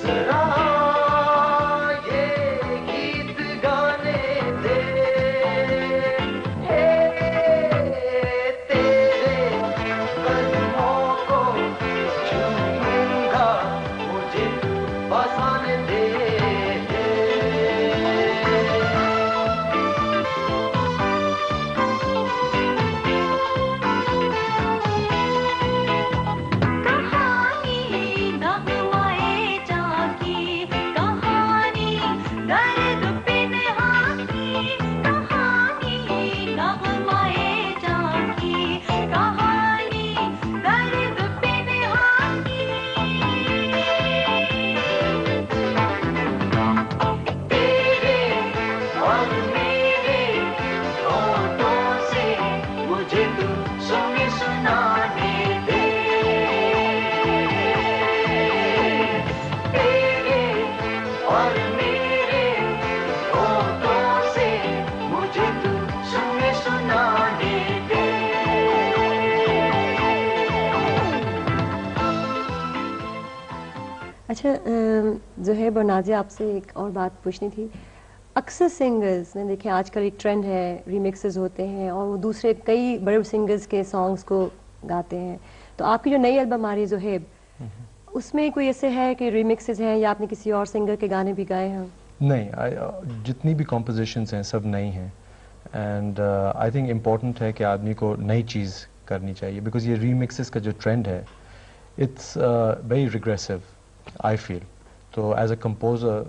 ذرا یہ گیت گانے دے تیرے قدموں کو چوموں گا مجھے آسان دے اچھا زہیب اور نازیہ، آپ سے ایک اور بات پوچھنی تھی. اکثر سنگرز نے دیکھیں آج کل ایک ٹرینڈ ہے، ریمکسز ہوتے ہیں اور وہ دوسرے کئی بڑے سنگرز کے سانگز کو گاتے ہیں. تو آپ کی جو نئی البم آ رہی ہے زہیب، اس میں کوئی ایسے ہے کہ ریمکسز ہیں یا آپ نے کسی اور سنگر کے گانے بھی گائے ہیں؟ نہیں، جتنی بھی کمپوزیشنز ہیں سب نئی ہیں. اینڈ آئی تھنک امپورٹنٹ ہے کہ آدمی کو نئی چیز کرنی چاہیے، بیکاز یہ ریمکسز کا جو ٹرینڈ ہے اٹس ویری ریگریسو آئی فیل. تو ایز اے کمپوزر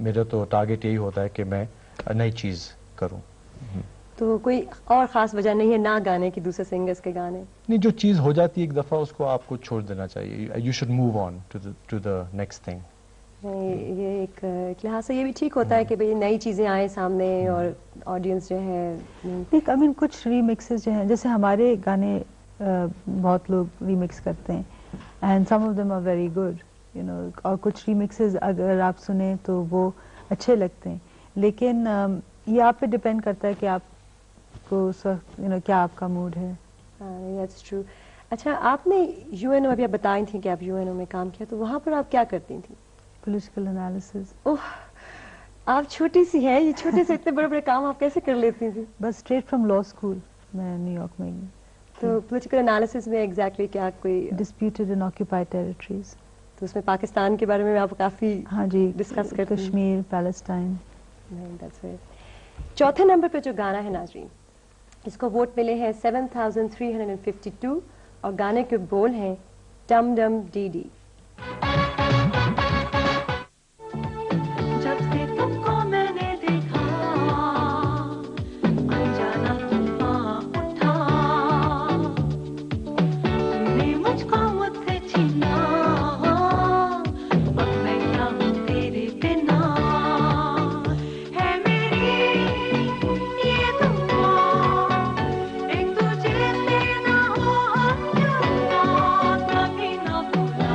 میرا تو ٹارگیٹ یہی ہوتا ہے کہ میں نئی چیز کروں. تو کوئی اور خاص وجہ نہیں ہے نہ گانے کی دوسرے سنگرز کے گانے؟ نہیں، جو چیز ہو جاتی ہے ایک دفعہ اس کو آپ کو چھوڑ دینا چاہیے. You should move on to the next thing. یہ ایک لحاظ سے یہ بھی ٹھیک ہوتا ہے کہ بھئی نئی چیزیں آئیں سامنے اور آڈینس جو ہے کچھ ریمکسز جو ہیں، جیسے ہمارے گانے بہت لوگ ریمکس کرتے ہیں and some of them are very good اور کچھ ریمکسز اگر آپ سنیں تو وہ اچھے لگتے ہیں. لیکن یہ آپ پہ ڈپینڈ کرتا ہے کہ آپ کو اس وقت کیا آپ کا موڈ ہے. That's true. اچھا، آپ نے یو این او ابھی آپ بتائی تھیں کہ آپ یو این او میں کام کیا، تو وہاں پر آپ کیا کرتی تھیں؟ Political analysis. اوہ، آپ چھوٹی سی ہیں، یہ چھوٹے سے اتنے بڑے بڑے کام آپ کیسے کر لیتی تھیں؟ بس اسٹریٹ فرام لا اسکول میں نیو یارک میں گئی. تو پولیٹیکل انالیسز میں ایگزیکٹلی کیا کوئی ڈسپیوٹیڈ اینڈ آکوپائڈ ٹیریٹریز. تو اس میں پاکستان کے بارے میں آپ کافی ہاں جی، ڈسکس کرتے ہیں. کشمیر، پیلسٹائن. چوتھے نمبر پہ جو گانا ہے ناظرین، اس کو ووٹ ملے ہیں 7352 اور گانے کے بول ہیں ڈم ڈم ڈی ڈی. جب سے تم کو میں نے دیکھا انجانا طوفان اٹھا، تم نے مجھ کو مجھ سے چھینا، اب میں کیا ہوں تیرے بنا. ہے میری یہ دعا ایک تجھے سے نہ ہو ہم جدا، کبھی نہ بھولا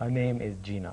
Her name is Gina.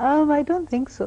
I don't think so.